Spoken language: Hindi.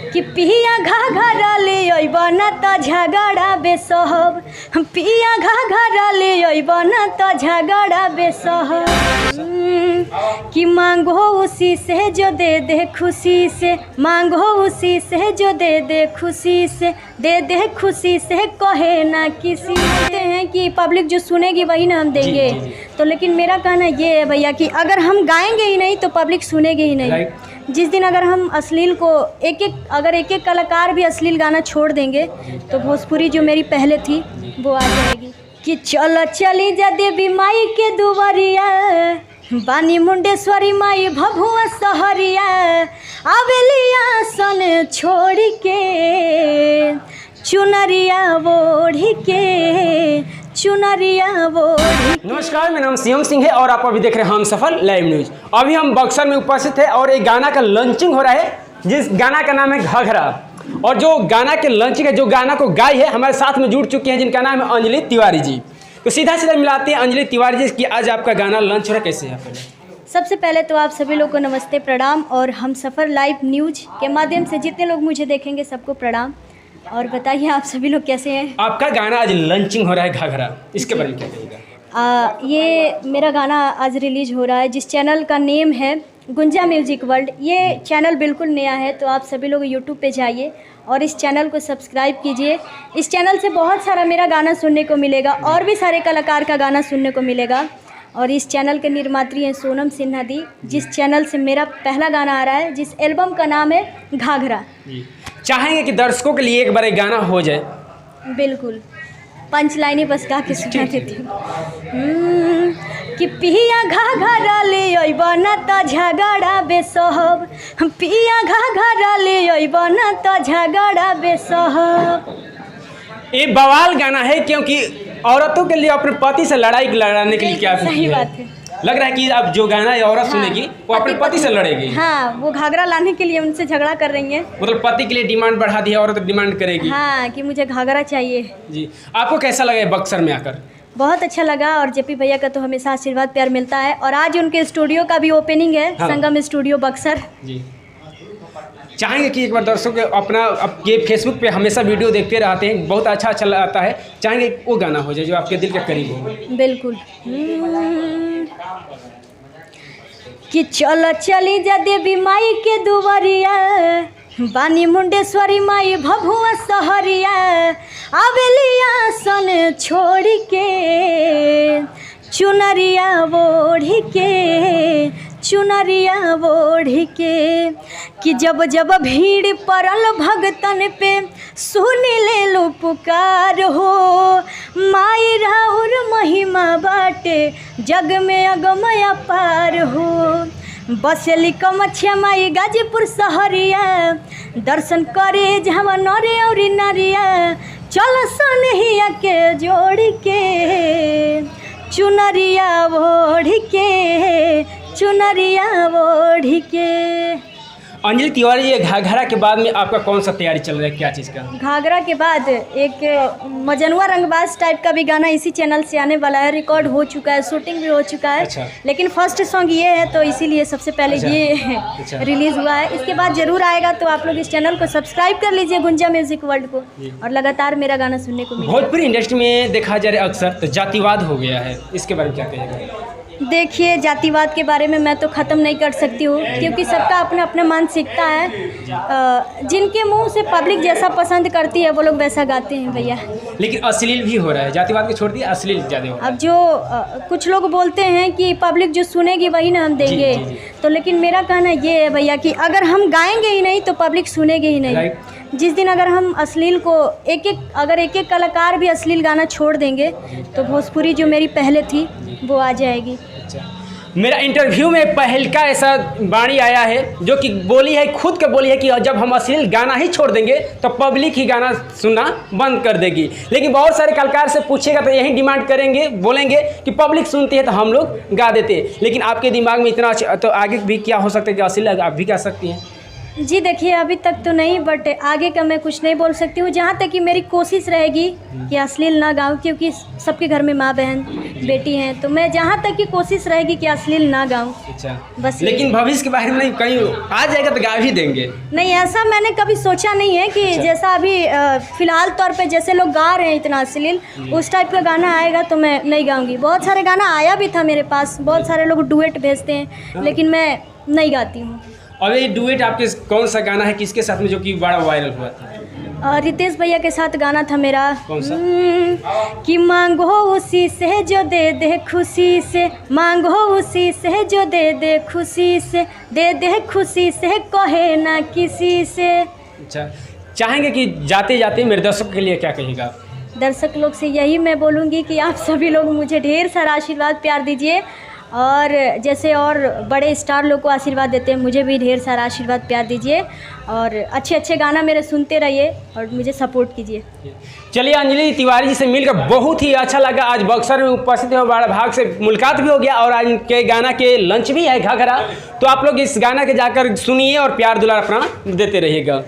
कि पिया घाघरा ले अइब ना त झगड़ा बेसहब, पिया घाघरा ले अइब ना त झगड़ा बेसहब। कि मांगो उसी से जो दे दे खुशी से, मांगो उसी से जो दे दे खुशी से, दे दे खुशी से कहे ना किसी। कहते हैं कि पब्लिक जो सुनेगी वही ना हम देंगे। तो लेकिन मेरा कहना ये है भैया कि अगर हम गाएंगे ही नहीं तो पब्लिक सुनेगी ही नहीं। जिस दिन अगर हम अश्लील को एक एक कलाकार भी अश्लील गाना छोड़ देंगे तो भोजपुरी जो मेरी पहले थी वो आ जाएगी। कि चल चली जा देवी माई के दुवरिया, बानी मुंडेश्वरी माई भभुआ सहरिया, आवेलिया सन छोड़ के चुनरिया ओढ़ी के, चुनरिया ओढ़ी। नमस्कार, मेरा नाम शिवम सिंह है और आप अभी देख रहे हैं हम सफल लाइव न्यूज। अभी हम बक्सर में उपस्थित है और एक गाना का लॉन्चिंग हो रहा है जिस गाना का नाम है घाघरा। और जो गाना के लॉन्चिंग है, जो गाना को गाई है, हमारे साथ में जुड़ चुके हैं जिनका नाम है अंजलि तिवारी जी। तो सीधा सीधा मिलाते हैं अंजलि तिवारी जी कि आज आपका गाना लॉन्च हो रहा है, कैसे है? सबसे पहले तो आप सभी लोग को नमस्ते, प्रणाम। और हम सफ़र लाइव न्यूज के माध्यम से जितने लोग मुझे देखेंगे सबको प्रणाम। और बताइए आप सभी लोग कैसे हैं? आपका गाना आज लॉन्चिंग हो रहा है घाघरा, इसके बारे में क्या कहिएगा? ये मेरा गाना आज रिलीज हो रहा है जिस चैनल का नेम है गुंजा म्यूजिक वर्ल्ड। ये चैनल बिल्कुल नया है, तो आप सभी लोग यूट्यूब पे जाइए और इस चैनल को सब्सक्राइब कीजिए। इस चैनल से बहुत सारा मेरा गाना सुनने को मिलेगा और भी सारे कलाकार का गाना सुनने को मिलेगा। और इस चैनल के निर्मात्री हैं सोनम सिन्हा दी, जिस चैनल से मेरा पहला गाना आ रहा है, जिस एल्बम का नाम है घाघरा। चाहेंगे कि दर्शकों के लिए एक बार एक गाना हो जाए? बिल्कुल, पंच लाइनें बस गा के सुना देती हूँ। कि पिया घाघरा ले अइब ना त झगड़ा बेसहब, पिया घाघरा ले अइब ना त झगड़ा बेसहब। ये बवाल गाना है क्योंकि औरतों के लिए अपने पति से लड़ाई लड़ाने के लिए क्या सही बात है। लग रहा है कि अब जो गाना औरत सुनेगी वो अपने पति से लड़ेगी। हाँ, वो घाघरा लाने के लिए उनसे झगड़ा कर रही है। मतलब पति के लिए डिमांड बढ़ा दी है, औरत डिमांड करेगी। हाँ, कि मुझे घाघरा चाहिए। जी, आपको कैसा लगा बक्सर में आकर? बहुत अच्छा लगा। और जेपी भैया का तो हमेशा आशीर्वाद प्यार मिलता है। और आज उनके स्टूडियो का भी ओपनिंग है। हाँ। संगम स्टूडियो बक्सर जी। चाहेंगे कि एक बार दर्शकों के अपना अब ये फेसबुक पे हमेशा वीडियो देखते रहते हैं, बहुत अच्छा आता है, चाहेंगे वो गाना हो जाए जो आपके दिल के करीब हो? बिल्कुल। कि चल चली जा देवी माई के दुवरिया, बानी मुंडेश्वरी माई भभुआ सहरिया, आवेलिया सन छोड़ के चुनरिया ओढ़ी के, चुनरिया ओढ़ी के। कि जब जब भीड़ पड़ल भगतन पे सुन ले लो पुकार हो, माई राउर महिमा बाटे जग में अगमया पार हो। बसेली कमछिया माई गाजीपुर सहरिया, दर्शन करे जहाँ नरे और नारिया, चल सनहिया के जोड़ के चुनरिया ओढ़ के, चुनरिया ओढ़ के। अंजलि तिवारी, ये घाघरा के बाद में आपका कौन सा तैयारी चल रहा है, क्या चीज़ का? घाघरा के बाद एक मजनुआ रंगबाज टाइप का भी गाना इसी चैनल से आने वाला है। रिकॉर्ड हो चुका है, शूटिंग भी हो चुका है। अच्छा। लेकिन फर्स्ट सॉन्ग ये है तो इसीलिए सबसे पहले ये रिलीज़ हुआ है। इसके बाद जरूर आएगा, तो आप लोग इस चैनल को सब्सक्राइब कर लीजिए, गुंजा म्यूजिक वर्ल्ड को, और लगातार मेरा गाना सुनने को मिलेगा। भोजपुरी इंडस्ट्री में देखा जाए अक्सर तो जातिवाद हो गया है, इसके बारे में क्या कहिएगा? देखिए, जातिवाद के बारे में मैं तो ख़त्म नहीं कर सकती हूँ, क्योंकि सबका अपना अपना मानसिकता है। जिनके मुंह से पब्लिक जैसा पसंद करती है वो लोग वैसा गाते हैं भैया। लेकिन अश्लील भी हो रहा है, जातिवाद को छोड़ दिए अश्लील ज़्यादा हो रहा है। अब जो कुछ लोग बोलते हैं कि पब्लिक जो सुनेगी वही ना हम देंगे। जी। तो लेकिन मेरा कहना ये है भैया कि अगर हम गाएंगे ही नहीं तो पब्लिक सुनेगी ही नहीं। जिस दिन अगर हम अश्लील को एक एक कलाकार भी अश्लील गाना छोड़ देंगे तो भोजपुरी जो मेरी पहले थी वो आ जाएगी। मेरा इंटरव्यू में पहल का ऐसा वाणी आया है जो कि बोली है, खुद के बोली है कि जब हम अश्लील गाना ही छोड़ देंगे तो पब्लिक ही गाना सुनना बंद कर देगी। लेकिन बहुत सारे कलाकार से पूछेगा तो यही डिमांड करेंगे, बोलेंगे कि पब्लिक सुनती है तो हम लोग गा देते। लेकिन आपके दिमाग में इतना तो आगे भी क्या हो सकता है कि अश्लील आप भी गा सकती हैं? जी देखिए, अभी तक तो नहीं, बट आगे का मैं कुछ नहीं बोल सकती हूँ। जहाँ तक कि मेरी कोशिश रहेगी कि अश्लील ना गाऊँ, क्योंकि सबके घर में माँ बहन बेटी हैं, तो मैं जहाँ तक की कोशिश रहेगी कि अश्लील ना गाऊँ। अच्छा, बस लेकिन भविष्य के बारे में नहीं, कहीं आ जाएगा तो गा भी देंगे? नहीं, ऐसा मैंने कभी सोचा नहीं है कि जैसा अभी फिलहाल तौर पे जैसे लोग गा रहे हैं इतना अश्लील, उस टाइप का गाना आएगा तो मैं नहीं गाऊंगी। बहुत सारे गाना आया भी था मेरे पास, बहुत सारे लोग डुएट भेजते हैं, लेकिन मैं नहीं गाती हूँ। और ये डुएट आपके कौन सा गाना है, किसके साथ में जो कि बड़ा वायरल हुआ था? रितेश भैया के साथ गाना था मेरा। कौन सा? कि मांगो उसी से जो दे दे खुशी से, मांगो उसी से जो दे दे खुशी से, दे दे खुशी से, कहे ना किसी से। अच्छा, चाहेंगे कि जाते जाते मेरे दर्शकों के लिए क्या कहिएगा आप? दर्शक लोग से यही मैं बोलूँगी कि आप सभी लोग मुझे ढेर सारा आशीर्वाद प्यार दीजिए, और जैसे और बड़े स्टार लोग को आशीर्वाद देते हैं, मुझे भी ढेर सारा आशीर्वाद प्यार दीजिए, और अच्छे अच्छे गाना मेरे सुनते रहिए और मुझे सपोर्ट कीजिए। चलिए, अंजलि तिवारी जी से मिलकर बहुत ही अच्छा लगा। आज बक्सर में उपस्थित है, बड़ा भाग से मुलाकात भी हो गया, और आज के गाना के लंच भी है घाघरा। तो आप लोग इस गाना के जाकर सुनिए और प्यार दुलार अपना देते रहिएगा।